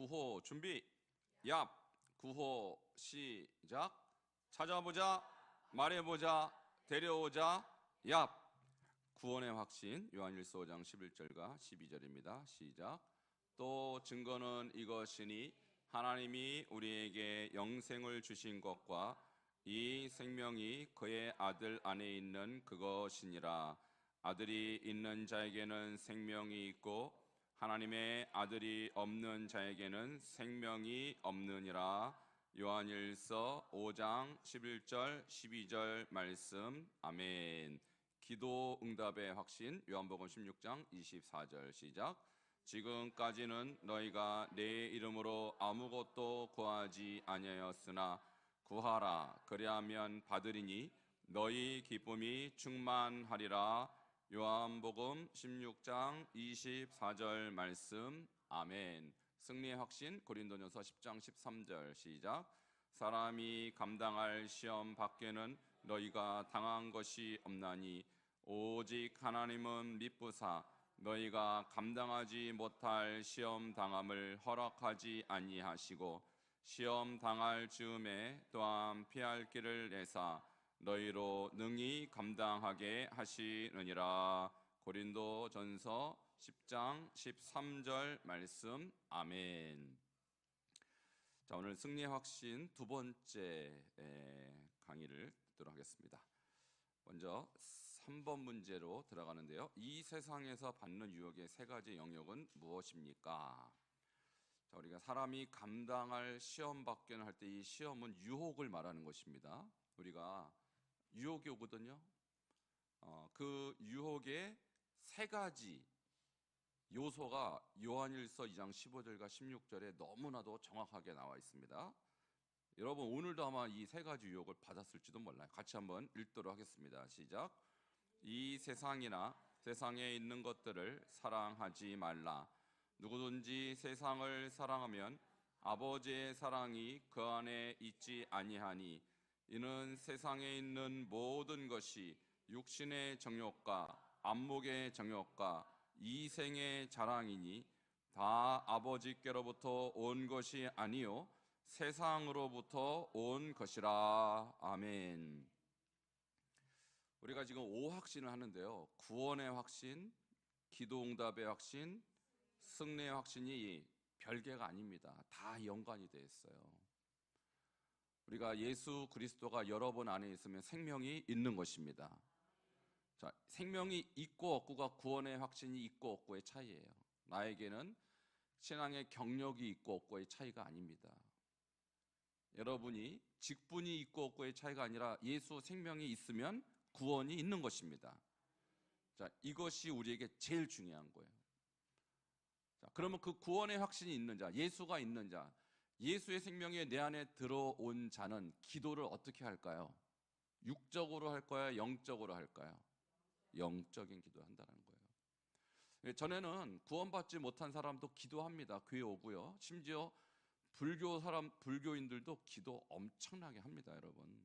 구호 준비. 얍. 구호 시작. 찾아보자. 말해보자. 데려오자. 얍. 구원의 확신 요한일서 5장 11절과 12절입니다. 시작. 또 증거는 이것이니 하나님이 우리에게 영생을 주신 것과 이 생명이 그의 아들 안에 있는 그것이니라. 아들이 있는 자에게는 생명이 있고 하나님의 아들이 없는 자에게는 생명이 없느니라. 요한일서 5장 11절 12절 말씀. 아멘. 기도 응답의 확신 요한복음 16장 24절 시작. 지금까지는 너희가 내 이름으로 아무것도 구하지 아니하였으나 구하라 그리하면 받으리니 너희 기쁨이 충만하리라. 요한복음 16장 24절 말씀. 아멘. 승리의 확신 고린도전서 10장 13절 시작. 사람이 감당할 시험 밖에는 너희가 당한 것이 없나니 오직 하나님은 미쁘사 너희가 감당하지 못할 시험 당함을 허락하지 아니하시고 시험 당할 즈음에 또한 피할 길을 내사 너희로 능히 감당하게 하시느니라. 고린도전서 10장 13절 말씀. 아멘. 자, 오늘 승리의 확신 두 번째 강의를 듣도록 하겠습니다. 먼저 3번 문제로 들어가는데요. 이 세상에서 받는 유혹의 세 가지 영역은 무엇입니까? 자, 우리가 사람이 감당할 시험 밖에는 할 때 이 시험은 유혹을 말하는 것입니다. 우리가 유혹이 오거든요. 그 유혹의 세 가지 요소가 요한일서 2장 15절과 16절에 너무나도 정확하게 나와 있습니다. 여러분 오늘도 아마 이 세 가지 유혹을 받았을지도 몰라요. 같이 한번 읽도록 하겠습니다. 시작. 이 세상이나 세상에 있는 것들을 사랑하지 말라. 누구든지 세상을 사랑하면 아버지의 사랑이 그 안에 있지 아니하니 이는 세상에 있는 모든 것이 육신의 정욕과 안목의 정욕과 이생의 자랑이니 다 아버지께로부터 온 것이 아니요 세상으로부터 온 것이라. 아멘. 우리가 지금 5확신을 하는데요. 구원의 확신, 기도응답의 확신, 승리의 확신이 별개가 아닙니다. 다 연관이 되어 있어요. 우리가 예수 그리스도가 여러분 안에 있으면 생명이 있는 것입니다. 자, 생명이 있고 없고가 구원의 확신이 있고 없고의 차이예요. 나에게는 신앙의 경력이 있고 없고의 차이가 아닙니다. 여러분이 직분이 있고 없고의 차이가 아니라 예수 생명이 있으면 구원이 있는 것입니다. 자, 이것이 우리에게 제일 중요한 거예요. 자, 그러면 그 구원의 확신이 있는 자, 예수가 있는 자, 예수의 생명이 내 안에 들어온 자는 기도를 어떻게 할까요? 육적으로 할까요? 영적으로 할까요? 영적인 기도를 한다는 거예요. 전에는 구원받지 못한 사람도 기도합니다. 교회 오고요. 심지어 불교인들도 기도 엄청나게 합니다, 여러분.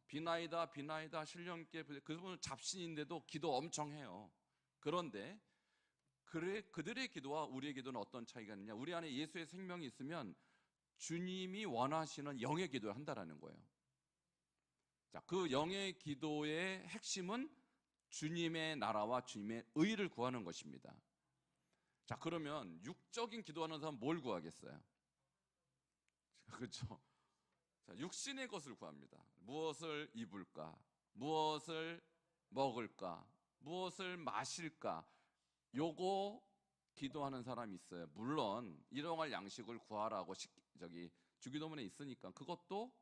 비나이다 신령께 그분은 잡신인데도 기도 엄청 해요. 그런데 그들의 기도와 우리의 기도는 어떤 차이가 있느냐? 우리 안에 예수의 생명이 있으면 주님이 원하시는 영의 기도를 한다는 거예요. 자, 그 영의 기도의 핵심은 주님의 나라와 주님의 의를 구하는 것입니다. 자, 그러면 육적인 기도하는 사람은 뭘 구하겠어요? 그렇죠? 자, 육신의 것을 구합니다. 무엇을 입을까? 무엇을 먹을까? 무엇을 마실까? 요거 기도하는 사람이 있어요. 물론 일용할 양식을 구하라고 주기도문에 있으니까 그것도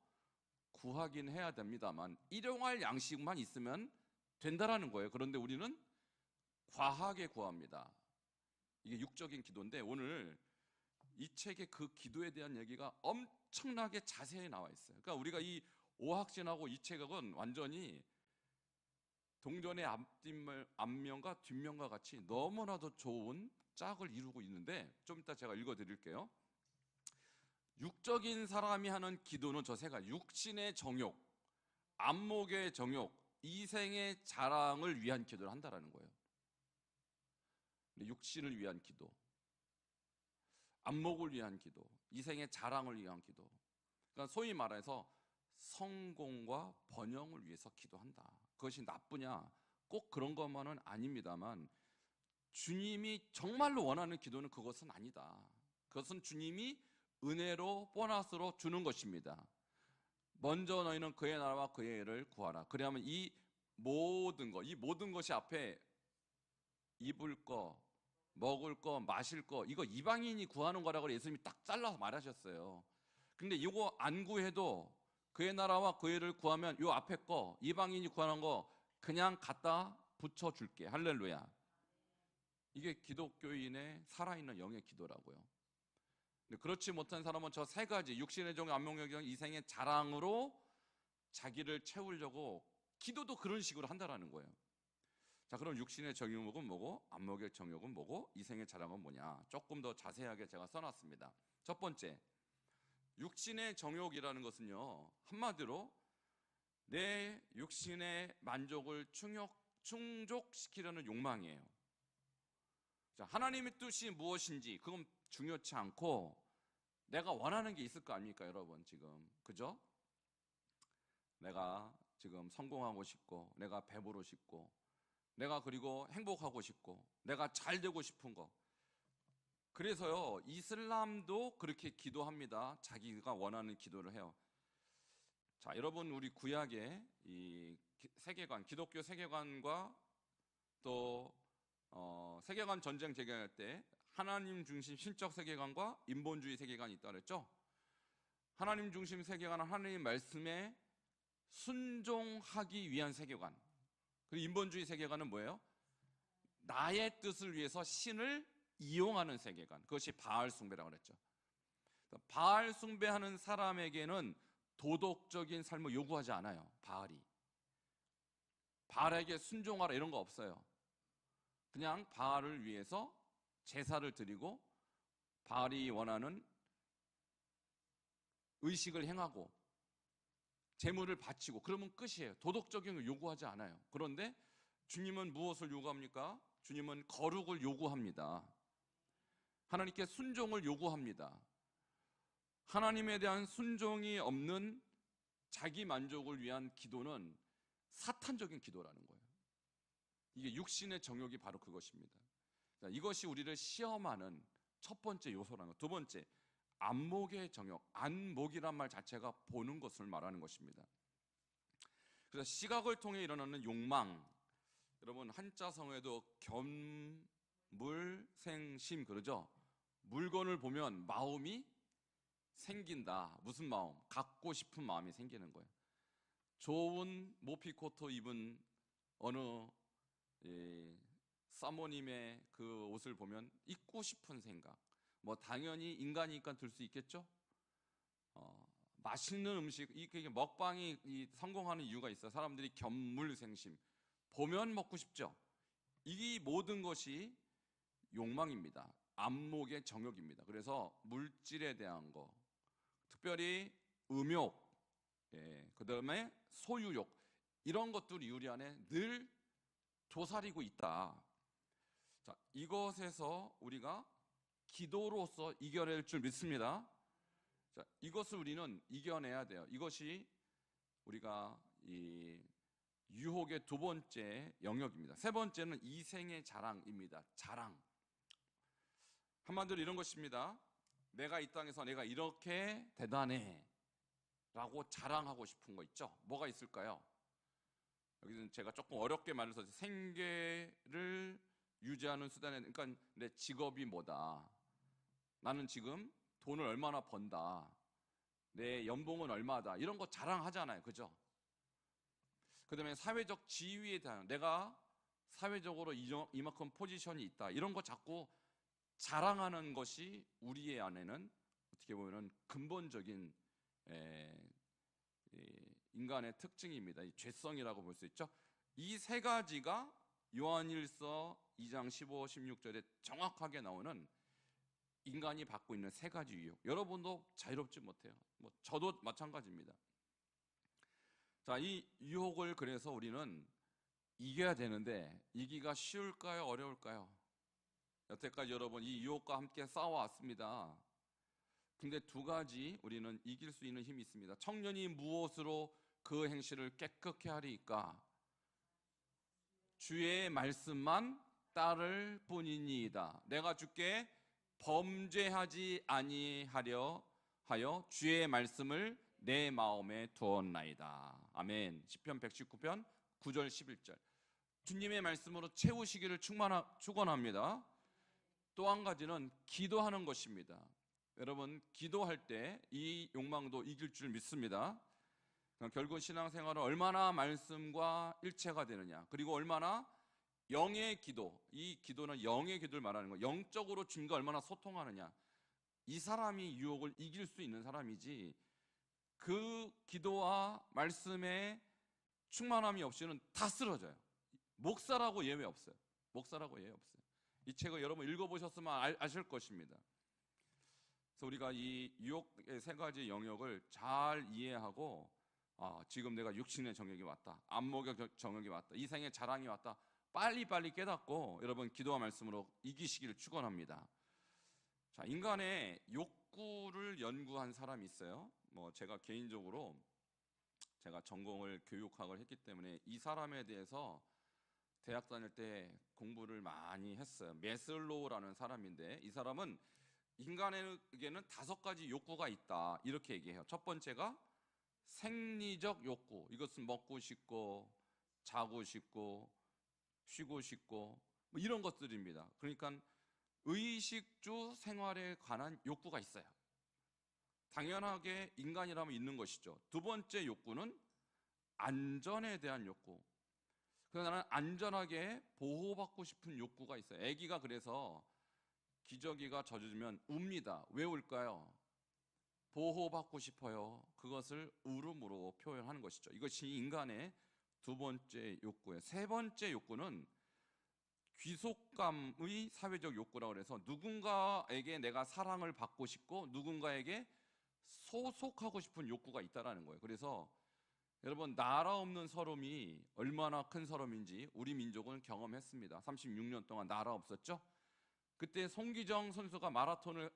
구하긴 해야 됩니다만 일용할 양식만 있으면 된다라는 거예요. 그런데 우리는 과하게 구합니다. 이게 육적인 기도인데 오늘 이 책에 그 기도에 대한 얘기가 엄청나게 자세히 나와 있어요. 그러니까 우리가 이 오학신하고 이 책은 완전히 동전의 앞면과 뒷면과 같이 너무나도 좋은 짝을 이루고 있는데 좀 이따 제가 읽어드릴게요. 육적인 사람이 하는 기도는 저 세 가지, 육신의 정욕, 안목의 정욕, 이생의 자랑을 위한 기도를 한다는 거예요. 육신을 위한 기도. 안목을 위한 기도, 이생의 자랑을 위한 기도. 그러니까 소위 말해서 성공과 번영을 위해서 기도한다. 그것이 나쁘냐? 꼭 그런 것만은 아닙니다만 주님이 정말로 원하는 기도는 그것은 아니다. 그것은 주님이 은혜로 보너스로 주는 것입니다. 먼저 너희는 그의 나라와 그의 의를 구하라. 그래야만 이 모든 것이 앞에 입을 거, 먹을 거, 마실 거, 이거 이방인이 구하는 거라고 예수님이 딱 잘라서 말하셨어요. 근데 이거 안 구해도 그의 나라와 그의 의를 구하면 이 앞에 거, 이방인이 구하는 거 그냥 갖다 붙여줄게. 할렐루야. 이게 기독교인의 살아있는 영의 기도라고요. 근데 그렇지 못한 사람은 저 세 가지, 육신의 종, 안목의 종, 이생의 자랑으로 자기를 채우려고 기도도 그런 식으로 한다라는 거예요. 자, 그럼 육신의 정욕은 뭐고, 안목의 정욕은 뭐고, 이생의 자랑은 뭐냐? 조금 더 자세하게 제가 써놨습니다. 첫 번째, 육신의 정욕이라는 것은요, 한마디로 내 육신의 만족을 충족시키려는 욕망이에요. 자, 하나님의 뜻이 무엇인지 그건 중요치 않고 내가 원하는 게 있을 거 아닙니까, 여러분? 지금 그죠? 내가 지금 성공하고 싶고, 내가 배부르고 싶고, 내가 그리고 행복하고 싶고, 내가 잘 되고 싶은 거. 그래서요, 이슬람도 그렇게 기도합니다. 자기가 원하는 기도를 해요. 자, 여러분, 우리 구약의 이 세계관, 기독교 세계관과 또 세계관 전쟁 재개할 때 하나님 중심 신적 세계관과 인본주의 세계관이 있다 그랬죠? 하나님 중심 세계관은 하나님 말씀에 순종하기 위한 세계관. 그리고 인본주의 세계관은 뭐예요? 나의 뜻을 위해서 신을 이용하는 세계관. 그것이 바알 숭배라고 그랬죠. 바알 숭배하는 사람에게는 도덕적인 삶을 요구하지 않아요. 바알에게 순종하라 이런 거 없어요. 그냥 바알을 위해서 제사를 드리고 바알이 원하는 의식을 행하고 제물을 바치고 그러면 끝이에요. 도덕적인 걸 요구하지 않아요. 그런데 주님은 무엇을 요구합니까? 주님은 거룩을 요구합니다. 하나님께 순종을 요구합니다. 하나님에 대한 순종이 없는 자기 만족을 위한 기도는 사탄적인 기도라는 거예요. 이게 육신의 정욕이 바로 그것입니다. 자, 이것이 우리를 시험하는 첫 번째 요소라는 것. 두 번째, 안목의 정욕. 안목이란 말 자체가 보는 것을 말하는 것입니다. 그래서 시각을 통해 일어나는 욕망. 여러분 한자성에도 견물생심 그러죠? 물건을 보면 마음이 생긴다. 무슨 마음? 갖고 싶은 마음이 생기는 거예요. 좋은 모피코트 입은 어느 사모님의 그 옷을 보면 입고 싶은 생각. 뭐 당연히 인간이니까 들 수 있겠죠. 맛있는 음식, 이게 먹방이 성공하는 이유가 있어요. 사람들이 견물생심 보면 먹고 싶죠. 이 모든 것이 욕망입니다. 안목의 정욕입니다. 그래서 물질에 대한 거, 특별히 음욕, 그 다음에 소유욕, 이런 것들이 우리 안에 늘 도사리고 있다. 자, 이것에서 우리가 기도로서 이겨낼 줄 믿습니다. 자, 이것을 우리는 이겨내야 돼요. 이것이 우리가 이 유혹의 두 번째 영역입니다. 세 번째는 이생의 자랑입니다. 자랑. 한마디로 이런 것입니다. 내가 이 땅에서 내가 이렇게 대단해 라고 자랑하고 싶은 거 있죠? 뭐가 있을까요? 여기는 제가 조금 어렵게 말해서 생계를 유지하는 수단에, 그러니까 내 직업이 뭐다, 나는 지금 돈을 얼마나 번다, 내 연봉은 얼마다, 이런 거 자랑하잖아요. 그죠? 그 다음에 사회적 지위에 대한, 내가 사회적으로 이만큼 포지션이 있다, 이런 거 자꾸 자랑하는 것이 우리의 안에는 어떻게 보면 근본적인 인간의 특징입니다. 이 죄성이라고 볼 수 있죠. 이 세 가지가 요한일서 2장 15, 16절에 정확하게 나오는 인간이 받고 있는 세 가지 유혹. 여러분도 자유롭지 못해요. 뭐 저도 마찬가지입니다. 자, 이 유혹을 그래서 우리는 이겨야 되는데 이기가 쉬울까요? 어려울까요? 여태까지 여러분 이 유혹과 함께 싸워왔습니다. 근데 두 가지 우리는 이길 수 있는 힘이 있습니다. 청년이 무엇으로 그 행실을 깨끗게 하리까? 주의 말씀만 따를 뿐이니이다. 내가 주께 범죄하지 아니하려 하여 주의 말씀을 내 마음에 두었나이다. 아멘. 시편 119편 9절 11절. 주님의 말씀으로 채우시기를 축원합니다. 또 한 가지는 기도하는 것입니다. 여러분, 기도할 때 이 욕망도 이길 줄 믿습니다. 결국 신앙생활은 얼마나 말씀과 일체가 되느냐, 그리고 얼마나 영의 기도, 이 기도는 영의 기도를 말하는 거예요. 영적으로 주님과 얼마나 소통하느냐, 이 사람이 유혹을 이길 수 있는 사람이지, 그 기도와 말씀에 충만함이 없이는 다 쓰러져요. 목사라고 예외 없어요. 목사라고 예외 없어요. 이 책을 여러분 읽어보셨으면 아실 것입니다. 그래서 우리가 이 유혹의 세 가지 영역을 잘 이해하고, 지금 내가 육신의 정욕이 왔다, 안목의 정욕이 왔다, 이 생의 자랑이 왔다, 빨리빨리 깨닫고 여러분 기도와 말씀으로 이기시기를 축원합니다. 자, 인간의 욕구를 연구한 사람이 있어요. 제가 개인적으로 제가 전공을 교육학을 했기 때문에 이 사람에 대해서 대학 다닐 때 공부를 많이 했어요. 메슬로우라는 사람인데, 이 사람은 인간에게는 5가지 욕구가 있다 이렇게 얘기해요. 첫 번째가 생리적 욕구. 이것은 먹고 싶고 자고 싶고 쉬고 싶고 이런 것들입니다. 그러니까 의식주 생활에 관한 욕구가 있어요. 당연하게 인간이라면 있는 것이죠. 두 번째 욕구는 안전에 대한 욕구. 그래서 나는 안전하게 보호받고 싶은 욕구가 있어요. 아기가 그래서 기저귀가 젖어지면 웁니다. 왜 울까요? 보호받고 싶어요. 그것을 울음으로 표현하는 것이죠. 이것이 인간의 두 번째 욕구예요. 세 번째 욕구는 귀속감의 사회적 욕구라고 해서 누군가에게 내가 사랑을 받고 싶고 누군가에게 소속하고 싶은 욕구가 있다라는 거예요. 그래서 여러분, 나라 없는 서름이 얼마나 큰 서름인지 우리 민족은 경험했습니다. 36년 동안 나라 없었죠? 그때 송기정 선수가 마라톤을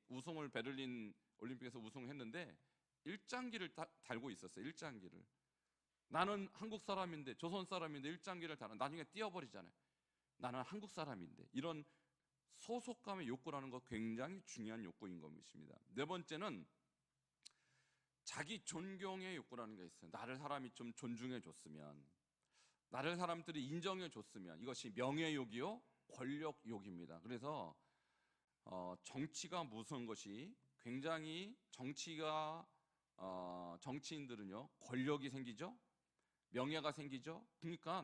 우승을 베를린 올림픽에서 우승했는데 일장기를 달고 있었어요. 일장기를. 나는 한국 사람인데, 조선 사람인데 일장기를 달아. 나중에 뛰어버리잖아요. 나는 한국 사람인데. 이런 소속감의 욕구라는 거 굉장히 중요한 욕구인 것입니다. 네 번째는 자기 존경의 욕구라는 게 있어요. 나를 사람이 좀 존중해 줬으면, 나를 사람들이 인정해 줬으면. 이것이 명예욕이요, 권력욕입니다. 그래서 정치가 무서운 것이, 굉장히 정치인들은요 권력이 생기죠, 명예가 생기죠. 그러니까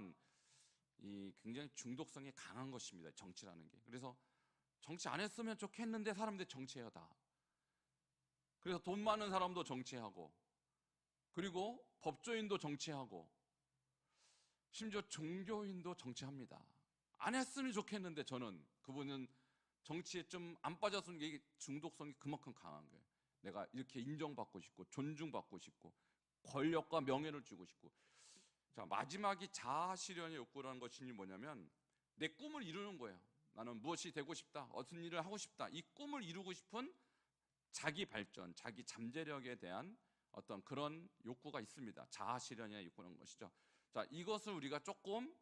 굉장히 중독성이 강한 것입니다, 정치라는 게. 그래서 정치 안 했으면 좋겠는데 사람들이 정치해요 다. 그래서 돈 많은 사람도 정치하고, 그리고 법조인도 정치하고, 심지어 종교인도 정치합니다. 안 했으면 좋겠는데 저는 그분은 정치에 좀 안 빠졌으면, 이게 중독성이 그만큼 강한 거예요. 내가 이렇게 인정받고 싶고 존중받고 싶고 권력과 명예를 주고 싶고. 자, 마지막이 자아실현의 욕구라는 것이 뭐냐면 내 꿈을 이루는 거예요. 나는 무엇이 되고 싶다, 어떤 일을 하고 싶다, 이 꿈을 이루고 싶은 자기 발전, 자기 잠재력에 대한 어떤 그런 욕구가 있습니다. 자아실현의 욕구라는 것이죠. 자, 이것을 우리가 조금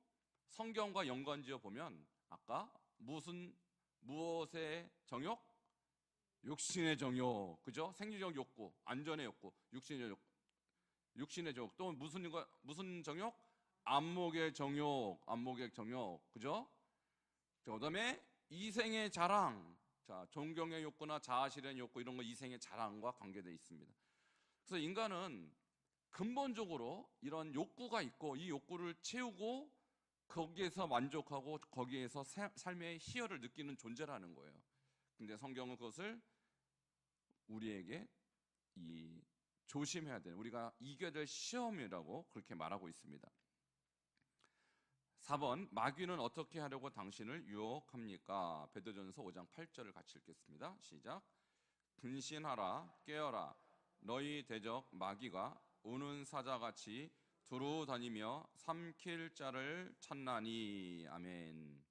성경과 연관지어 보면, 아까 무엇의 정욕? 육신의 정욕, 그죠? 생리적 욕구, 안전의 욕구, 육신의 정욕. 또 무슨 정욕? 안목의 정욕, 그죠? 그다음에 이생의 자랑. 자, 존경의 욕구나 자아실현의 욕구, 이런 거 이생의 자랑과 관계되어 있습니다. 그래서 인간은 근본적으로 이런 욕구가 있고, 이 욕구를 채우고 거기에서 만족하고 거기에서 삶의 희열을 느끼는 존재라는 거예요. 근데 성경은 그것을 우리에게 조심해야 되는, 우리가 이겨야 될 시험이라고 그렇게 말하고 있습니다. 4번, 마귀는 어떻게 하려고 당신을 유혹합니까? 베드로전서 5장 8절을 같이 읽겠습니다. 시작. 근신하라, 깨어라. 너희 대적 마귀가 우는 사자같이 두루 다니며 삼킬 자를 찾나니. 아멘.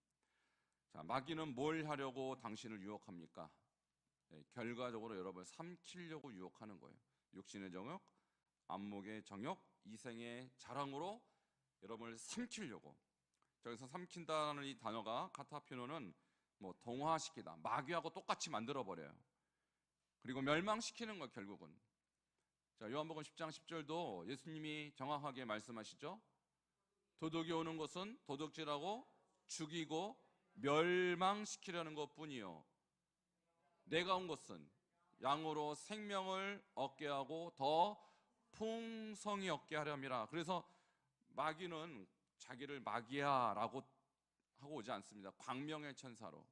자, 마귀는 뭘 하려고 당신을 유혹합니까? 결과적으로 여러분을 삼키려고 유혹하는 거예요. 육신의 정욕, 안목의 정욕, 이생의 자랑으로 여러분을 삼키려고. 저기서 삼킨다는 이 단어가 카타피노는 뭐 동화시키다, 마귀하고 똑같이 만들어 버려요. 그리고 멸망시키는 거 결국은. 자, 요한복음 10장 10절도 예수님이 정확하게 말씀하시죠. 도둑이 오는 것은 도둑질하고 죽이고 멸망시키려는 것뿐이요, 내가 온 것은 양으로 생명을 얻게 하고 더 풍성히 얻게 하렴이라. 그래서 마귀는 자기를 마귀야라고 하고 오지 않습니다. 광명의 천사로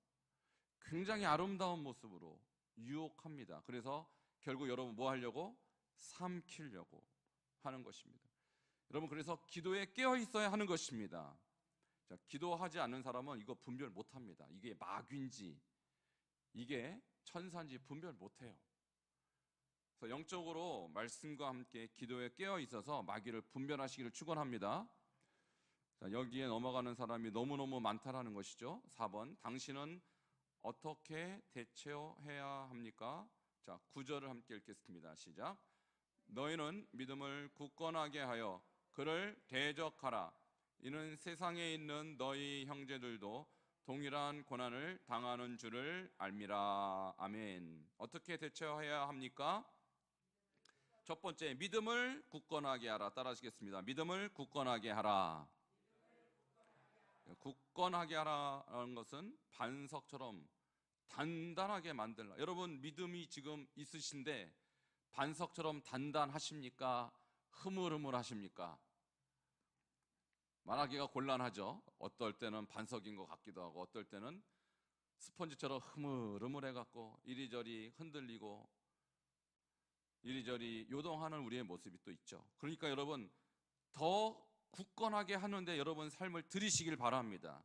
굉장히 아름다운 모습으로 유혹합니다. 그래서 결국 여러분 뭐 하려고? 삼키려고 하는 것입니다. 여러분, 그래서 기도에 깨어 있어야 하는 것입니다. 자, 기도하지 않는 사람은 이거 분별 못합니다. 이게 마귀인지 이게 천사인지 분별 못해요. 그래서 영적으로 말씀과 함께 기도에 깨어 있어서 마귀를 분별하시기를 축원합니다. 자, 여기에 넘어가는 사람이 너무너무 많다라는 것이죠. 4번, 당신은 어떻게 대처해야 합니까? 자, 9절을 함께 읽겠습니다. 시작. 너희는 믿음을 굳건하게 하여 그를 대적하라. 이는 세상에 있는 너희 형제들도 동일한 고난을 당하는 줄을 알미라. 아멘. 어떻게 대처해야 합니까? 첫 번째, 믿음을 굳건하게 하라. 따라하시겠습니다. 믿음을 굳건하게 하라. 굳건하게 하라는 것은 반석처럼 단단하게 만들라. 여러분, 믿음이 지금 있으신데 반석처럼 단단하십니까? 흐물흐물하십니까? 말하기가 곤란하죠. 어떨 때는 반석인 것 같기도 하고 어떨 때는 스펀지처럼 흐물흐물해갖고 이리저리 흔들리고 이리저리 요동하는 우리의 모습이 또 있죠. 그러니까 여러분, 더 굳건하게 하는데 여러분 삶을 들이시길 바랍니다.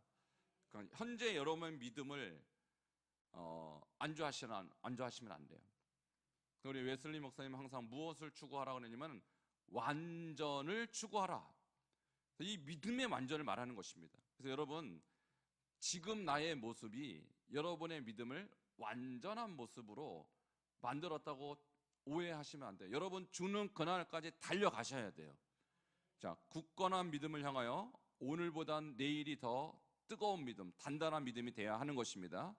그러니까 현재 여러분의 믿음을 안주하시면 안 돼요. 우리 웨슬리 목사님 항상 무엇을 추구하라고 그러냐면 완전을 추구하라. 이 믿음의 완전을 말하는 것입니다. 그래서 여러분, 지금 나의 모습이 여러분의 믿음을 완전한 모습으로 만들었다고 오해하시면 안 돼요. 여러분 죽는 그날까지 달려가셔야 돼요. 자, 굳건한 믿음을 향하여 오늘보단 내일이 더 뜨거운 믿음, 단단한 믿음이 돼야 하는 것입니다.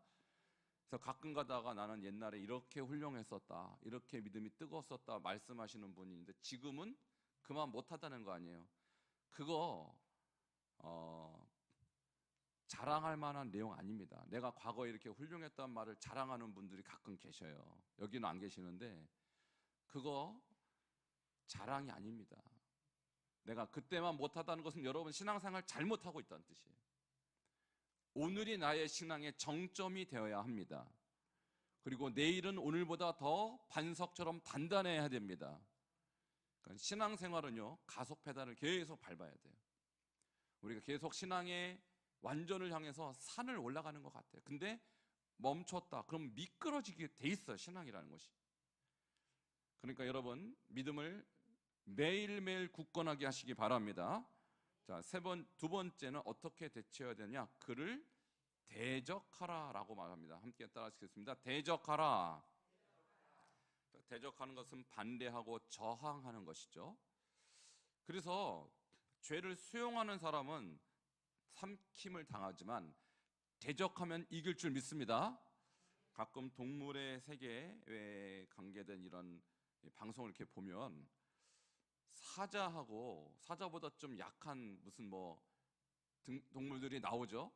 그래서 가끔 가다가 나는 옛날에 이렇게 훌륭했었다, 이렇게 믿음이 뜨거웠었다 말씀하시는 분이 있는데 지금은 그만 못하다는 거 아니에요. 그거 자랑할 만한 내용 아닙니다. 내가 과거에 이렇게 훌륭했다는 말을 자랑하는 분들이 가끔 계셔요. 여기는 안 계시는데 그거 자랑이 아닙니다. 내가 그때만 못하다는 것은 여러분 신앙생활 잘못하고 있다는 뜻이에요. 오늘이 나의 신앙의 정점이 되어야 합니다. 그리고 내일은 오늘보다 더 반석처럼 단단해야 됩니다. 그러니까 신앙생활은요, 가속 페달을 계속 밟아야 돼요. 우리가 계속 신앙의 완전을 향해서 산을 올라가는 것 같아요. 근데 멈췄다 그럼 미끄러지게 돼 있어요, 신앙이라는 것이. 그러니까 여러분, 믿음을 매일매일 굳건하게 하시기 바랍니다. 자, 두 번째는 어떻게 대처해야 되냐? 그를 대적하라라고 말합니다. 함께 따라하시겠습니다. 대적하라. 대적하는 것은 반대하고 저항하는 것이죠. 그래서 죄를 수용하는 사람은 삼킴을 당하지만 대적하면 이길 줄 믿습니다. 가끔 동물의 세계에 관계된 이런 방송을 이렇게 보면 사자보다 좀 약한 무슨 동물들이 나오죠.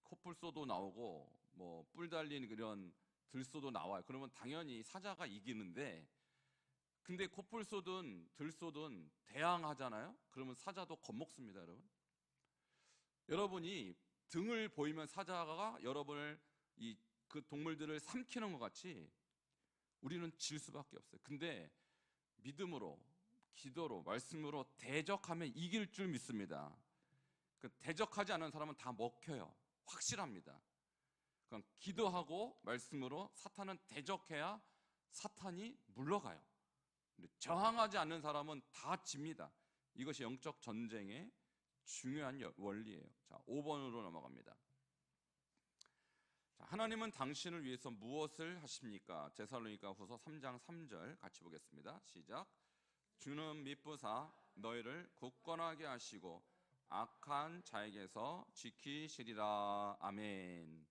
코뿔소도 나오고 뿔 달린 그런 들소도 나와요. 그러면 당연히 사자가 이기는데, 근데 코뿔소든 들소든 대항하잖아요. 그러면 사자도 겁먹습니다, 여러분. 여러분이 등을 보이면 사자가 여러분을 그 동물들을 삼키는 것 같이 우리는 질 수밖에 없어요. 근데 믿음으로, 기도로, 말씀으로 대적하면 이길 줄 믿습니다. 대적하지 않은 사람은 다 먹혀요. 확실합니다. 그러니까 기도하고 말씀으로 사탄은 대적해야 사탄이 물러가요. 근데 저항하지 않는 사람은 다 집니다. 이것이 영적 전쟁의 중요한 원리예요. 자, 5번으로 넘어갑니다. 하나님은 당신을 위해서 무엇을 하십니까? 데살로니가후서 3장 3절 같이 보겠습니다. 시작. 주는 미쁘사 너희를 굳건하게 하시고 악한 자에게서 지키시리라. 아멘.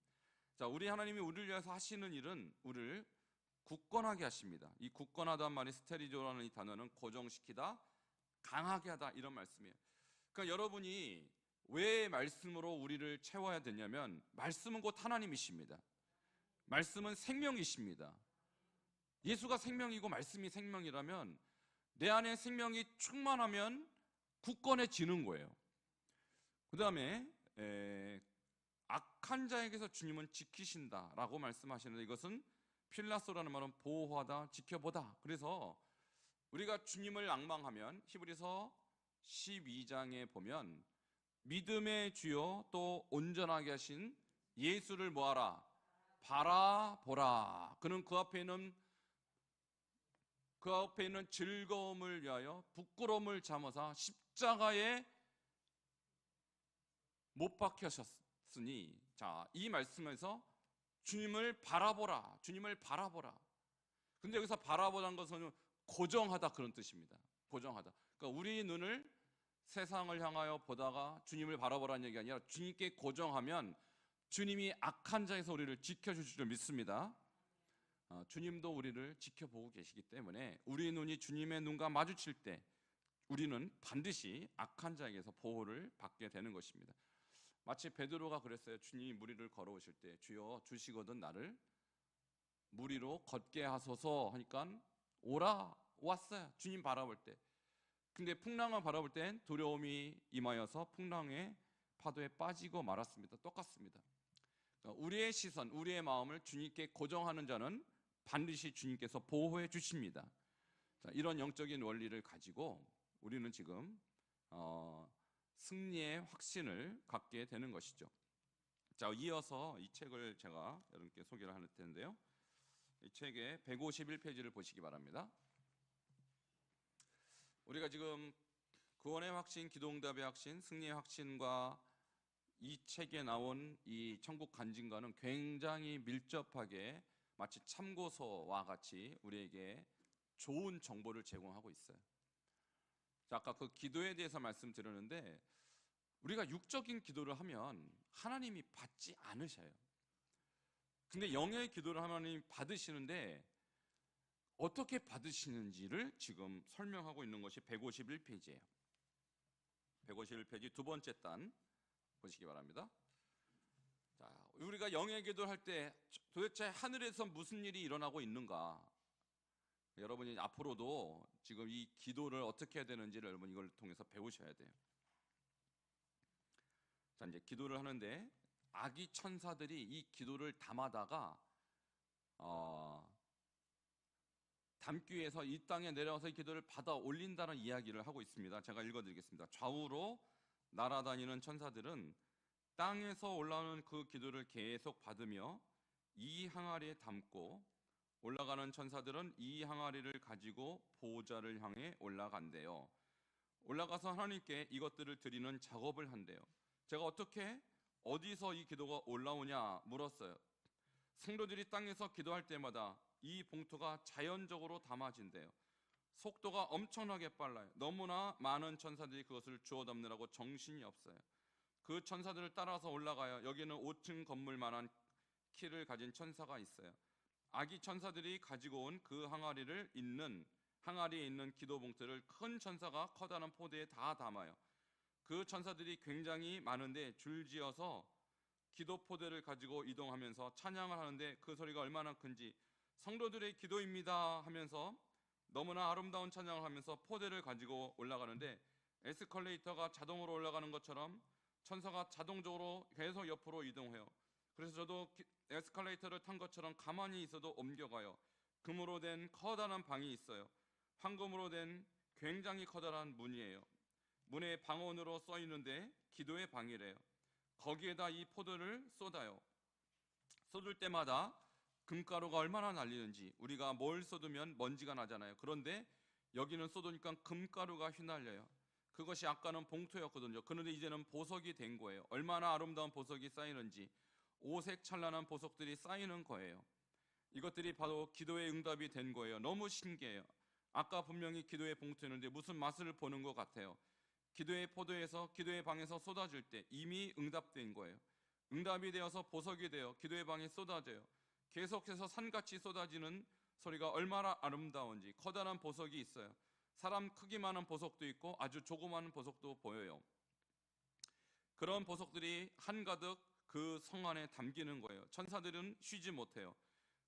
자, 우리 하나님이 우리를 위해서 하시는 일은 우리를 굳건하게 하십니다. 이 굳건하다는 말이 스테리조라는 이 단어는 고정시키다, 강하게 하다 이런 말씀이에요. 그러니까 여러분이 왜 말씀으로 우리를 채워야 되냐면 말씀은 곧 하나님이십니다. 말씀은 생명이십니다. 예수가 생명이고 말씀이 생명이라면 내 안에 생명이 충만하면 굳건해지는 거예요. 그 다음에 악한 자에게서 주님은 지키신다라고 말씀하시는데 이것은 필라소라는 말은 보호하다, 지켜보다. 그래서 우리가 주님을 앙망하면 히브리서 12장에 보면 믿음의 주요 또 온전하게 하신 예수를 뭐하라? 바라보라. 그는 그 앞에 있는 즐거움을 위하여 부끄러움을 참아서 십자가에 못 박히셨으니, 자, 이 말씀에서 주님을 바라보라, 주님을 바라보라. 근데 여기서 바라보라는 것은 고정하다 그런 뜻입니다. 고정하다. 그러니까 우리 눈을 세상을 향하여 보다가 주님을 바라보라는 얘기가 아니라 주님께 고정하면 주님이 악한 자에서 우리를 지켜주실 줄 믿습니다. 주님도 우리를 지켜보고 계시기 때문에 우리 눈이 주님의 눈과 마주칠 때 우리는 반드시 악한 자에게서 보호를 받게 되는 것입니다. 마치 베드로가 그랬어요. 주님이 무리를 걸어오실 때 주여 주시거든 나를 무리로 걷게 하소서 하니까 오라, 왔어요. 주님 바라볼 때. 근데 풍랑을 바라볼 땐 두려움이 임하여서 풍랑의 파도에 빠지고 말았습니다. 똑같습니다. 그러니까 우리의 시선, 우리의 마음을 주님께 고정하는 자는 반드시 주님께서 보호해 주십니다. 자, 이런 영적인 원리를 가지고 우리는 지금 승리의 확신을 갖게 되는 것이죠. 자, 이어서 이 책을 제가 여러분께 소개를 할 텐데요. 이 책의 151페이지를 보시기 바랍니다. 우리가 지금 구원의 확신, 기도응답의 확신, 승리의 확신과 이 책에 나온 이 천국 간증과는 굉장히 밀접하게 마치 참고서와 같이 우리에게 좋은 정보를 제공하고 있어요. 자, 아까 그 기도에 대해서 말씀드렸는데 우리가 육적인 기도를 하면 하나님이 받지 않으셔요. 근데 영의 기도를 하나님이 받으시는데 어떻게 받으시는지를 지금 설명하고 있는 것이 151페이지예요. 151페이지 두 번째 단 보시기 바랍니다. 자, 우리가 영의 기도를 할 때 도대체 하늘에서 무슨 일이 일어나고 있는가? 여러분이 앞으로도 지금 이 기도를 어떻게 해야 되는지를 여러분 이걸 통해서 배우셔야 돼요. 자, 이제 기도를 하는데 아기 천사들이 이 기도를 담아다가 담기 위해서 이 땅에 내려와서 이 기도를 받아 올린다는 이야기를 하고 있습니다. 제가 읽어드리겠습니다. 좌우로 날아다니는 천사들은 땅에서 올라오는 그 기도를 계속 받으며 이 항아리에 담고 올라가는 천사들은 이 항아리를 가지고 보호자를 향해 올라간대요. 올라가서 하나님께 이것들을 드리는 작업을 한대요. 제가 어디서 이 기도가 올라오냐 물었어요. 성도들이 땅에서 기도할 때마다 이 봉투가 자연적으로 담아진대요. 속도가 엄청나게 빨라요. 너무나 많은 천사들이 그것을 주워 담느라고 정신이 없어요. 그 천사들을 따라서 올라가요. 여기는 5층 건물만한 키를 가진 천사가 있어요. 아기 천사들이 가지고 온 그 항아리에 있는 기도 봉투를 큰 천사가 커다란 포대에 다 담아요. 그 천사들이 굉장히 많은데 줄지어서 기도 포대를 가지고 이동하면서 찬양을 하는데 그 소리가 얼마나 큰지 성도들의 기도입니다 하면서 너무나 아름다운 찬양을 하면서 포대를 가지고 올라가는데 에스컬레이터가 자동으로 올라가는 것처럼 천사가 자동적으로 계속 옆으로 이동해요. 그래서 저도 에스컬레이터를 탄 것처럼 가만히 있어도 옮겨가요. 금으로 된 커다란 방이 있어요. 황금으로 된 굉장히 커다란 문이에요. 문에 방언으로 써 있는데 기도의 방이래요. 거기에다 이 포도를 쏟아요. 쏟을 때마다 금가루가 얼마나 날리는지, 우리가 뭘 쏟으면 먼지가 나잖아요. 그런데 여기는 쏟으니까 금가루가 휘날려요. 그것이 아까는 봉투였거든요. 그런데 이제는 보석이 된 거예요. 얼마나 아름다운 보석이 쌓이는지, 오색 찬란한 보석들이 쌓이는 거예요. 이것들이 바로 기도의 응답이 된 거예요. 너무 신기해요. 아까 분명히 기도의 봉투였는데 무슨 맛을 보는 것 같아요. 기도의 포도에서 기도의 방에서 쏟아질 때 이미 응답된 거예요. 응답이 되어서 보석이 되어 기도의 방에 쏟아져요. 계속해서 산같이 쏟아지는 소리가 얼마나 아름다운지. 커다란 보석이 있어요. 사람 크기만한 보석도 있고 아주 조그마한 보석도 보여요. 그런 보석들이 한가득 그 성 안에 담기는 거예요. 천사들은 쉬지 못해요.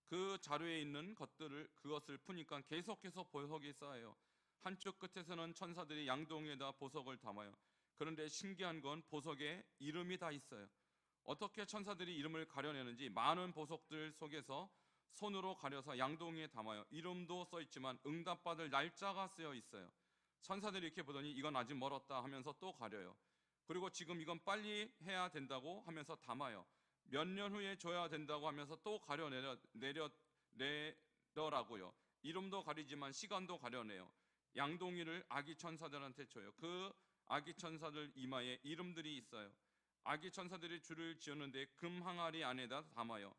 그 자루에 있는 그것을 푸니까 계속해서 보석이 쌓여요. 한쪽 끝에서는 천사들이 양동이에다 보석을 담아요. 그런데 신기한 건 보석에 이름이 다 있어요. 어떻게 천사들이 이름을 가려내는지 많은 보석들 속에서 손으로 가려서 양동이에 담아요. 이름도 써 있지만 응답받을 날짜가 쓰여 있어요. 천사들이 이렇게 보더니 이건 아직 멀었다 하면서 또 가려요. 그리고 지금 이건 빨리 해야 된다고 하면서 담아요. 몇 년 후에 줘야 된다고 하면서 또 가려내더라고요. 이름도 가리지만 시간도 가려내요. 양동이를 아기 천사들한테 줘요. 그 아기 천사들 이마에 이름들이 있어요. 아기 천사들이 줄을 지었는데 금 항아리 안에다 담아요.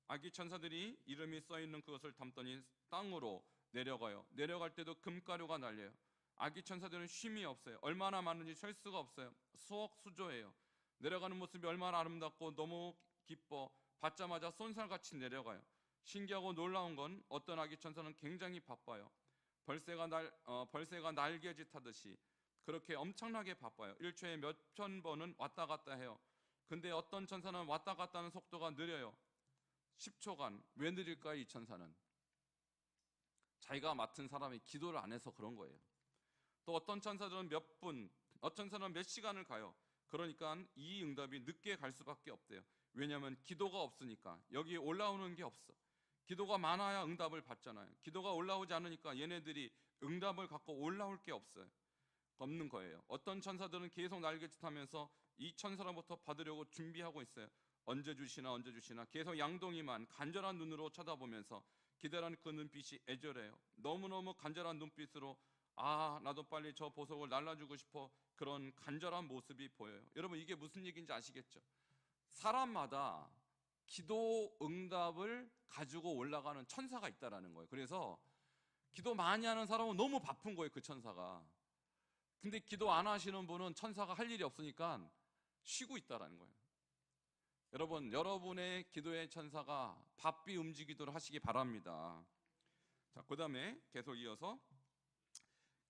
아기 천사들이 이름이 써있는 그것을 담더니 땅으로 내려가요. 내려갈 때도 금가루가 날려요. 아기 천사들은 쉼이 없어요. 얼마나 많은지 셀 수가 없어요. 수억수조예요. 내려가는 모습이 얼마나 아름답고 너무 기뻐 받자마자 쏜살같이 내려가요. 신기하고 놀라운 건 어떤 아기 천사는 굉장히 바빠요. 벌새가 날개짓 하듯이 그렇게 엄청나게 바빠요. 일초에 몇천 번은 왔다 갔다 해요. 근데 어떤 천사는 왔다 갔다 하는 속도가 느려요. 10초간. 왜 느릴까요? 이 천사는 자기가 맡은 사람이 기도를 안 해서 그런 거예요. 또 어떤 천사들은 몇 분, 어떤 천사는 몇 시간을 가요. 그러니까 이 응답이 늦게 갈 수밖에 없대요. 왜냐하면 기도가 없으니까. 여기 올라오는 게 없어. 기도가 많아야 응답을 받잖아요. 기도가 올라오지 않으니까 얘네들이 응답을 갖고 올라올 게 없는 거예요. 어떤 천사들은 계속 날개짓하면서 이 천사로부터 받으려고 준비하고 있어요. 언제 주시나 언제 주시나 계속 양동이만 간절한 눈으로 쳐다보면서 기다라는 그 눈빛이 애절해요. 너무너무 간절한 눈빛으로 나도 빨리 저 보석을 날라주고 싶어. 그런 간절한 모습이 보여요. 여러분 이게 무슨 얘기인지 아시겠죠? 사람마다 기도 응답을 가지고 올라가는 천사가 있다라는 거예요. 그래서 기도 많이 하는 사람은 너무 바쁜 거예요. 그 천사가. 근데 기도 안 하시는 분은 천사가 할 일이 없으니까 쉬고 있다라는 거예요. 여러분, 여러분의 기도의 천사가 바삐 움직이도록 하시기 바랍니다. 자, 그 다음에 계속 이어서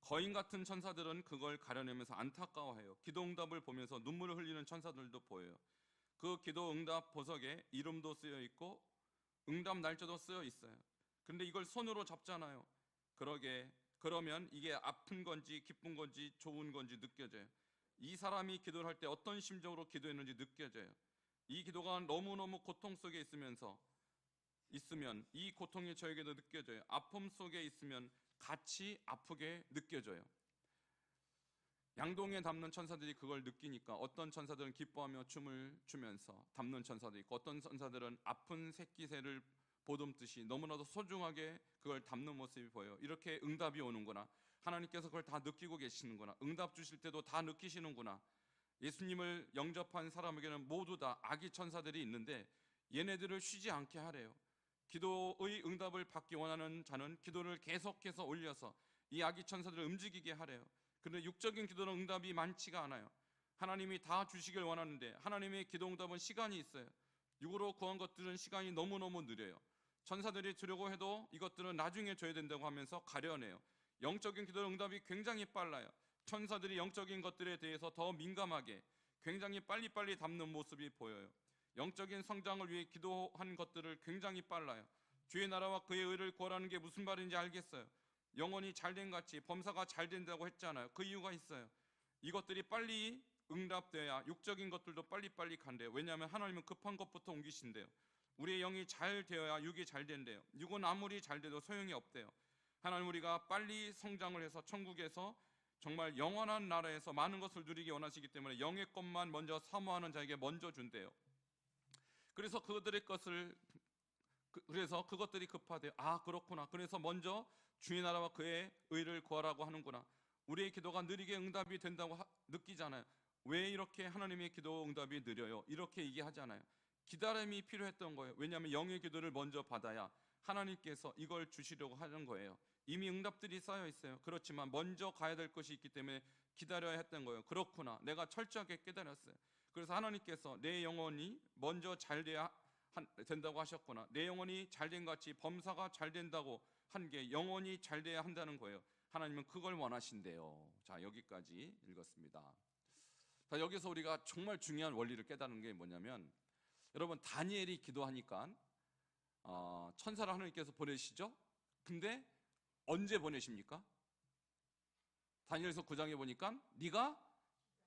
거인 같은 천사들은 그걸 가려내면서 안타까워해요. 기도 응답을 보면서 눈물을 흘리는 천사들도 보여요. 그 기도 응답 보석에 이름도 쓰여 있고 응답 날짜도 쓰여 있어요. 근데 이걸 손으로 잡잖아요. 그러면 이게 아픈 건지 기쁜 건지 좋은 건지 느껴져요. 이 사람이 기도를 할 때 어떤 심정으로 기도했는지 느껴져요. 이 기도가 너무너무 고통 속에 있으면 이 고통이 저에게도 느껴져요. 아픔 속에 있으면 같이 아프게 느껴져요. 양동이에 담는 천사들이 그걸 느끼니까 어떤 천사들은 기뻐하며 춤을 추면서 담는 천사도 있고 어떤 천사들은 아픈 새끼새를 보듬듯이 너무나도 소중하게 그걸 담는 모습이 보여요. 이렇게 응답이 오는구나. 하나님께서 그걸 다 느끼고 계시는구나. 응답 주실 때도 다 느끼시는구나. 예수님을 영접한 사람에게는 모두 다 아기 천사들이 있는데 얘네들을 쉬지 않게 하래요. 기도의 응답을 받기 원하는 자는 기도를 계속해서 올려서 이 아기 천사들을 움직이게 하래요. 그런데 육적인 기도는 응답이 많지가 않아요. 하나님이 다 주시길 원하는데 하나님의 기도 응답은 시간이 있어요. 육으로 구한 것들은 시간이 너무너무 느려요. 천사들이 주려고 해도 이것들은 나중에 줘야 된다고 하면서 가려내요. 영적인 기도의 응답이 굉장히 빨라요. 천사들이 영적인 것들에 대해서 더 민감하게 굉장히 빨리빨리 담는 모습이 보여요. 영적인 성장을 위해 기도한 것들을 굉장히 빨라요. 주의 나라와 그의 의를 구하라는 게 무슨 말인지 알겠어요. 영혼이 잘된 같이 범사가 잘 된다고 했잖아요. 그 이유가 있어요. 이것들이 빨리 응답돼야 육적인 것들도 빨리빨리 간대요. 왜냐하면 하나님은 급한 것부터 옮기신대요. 우리의 영이 잘 되어야 육이 잘 된대요. 육은 아무리 잘 돼도 소용이 없대요. 하나님 우리가 빨리 성장을 해서 천국에서 정말 영원한 나라에서 많은 것을 누리기 원하시기 때문에 영의 것만 먼저 사모하는 자에게 먼저 준대요. 그래서 그것들이 급하대요. 그렇구나. 그래서 먼저 주의 나라와 그의 의를 구하라고 하는구나. 우리의 기도가 느리게 응답이 된다고 느끼잖아요. 왜 이렇게 하나님의 기도 응답이 느려요? 이렇게 얘기하잖아요. 기다림이 필요했던 거예요. 왜냐하면 영의 기도를 먼저 받아야 하나님께서 이걸 주시려고 하는 거예요. 이미 응답들이 쌓여 있어요. 그렇지만 먼저 가야 될 것이 있기 때문에 기다려야 했던 거예요. 그렇구나, 내가 철저하게 깨달았어요. 그래서 하나님께서 내 영혼이 먼저 잘 돼야 된다고 하셨구나, 내 영혼이 잘된 같이 범사가 잘 된다고 한 게 영혼이 잘 돼야 한다는 거예요. 하나님은 그걸 원하신대요. 자, 여기까지 읽었습니다. 자, 여기서 우리가 정말 중요한 원리를 깨닫는 게 뭐냐면, 여러분, 다니엘이 기도하니까 천사를 하나님께서 보내시죠. 근데 언제 보내십니까? 다니엘서 9장에 보니까 네가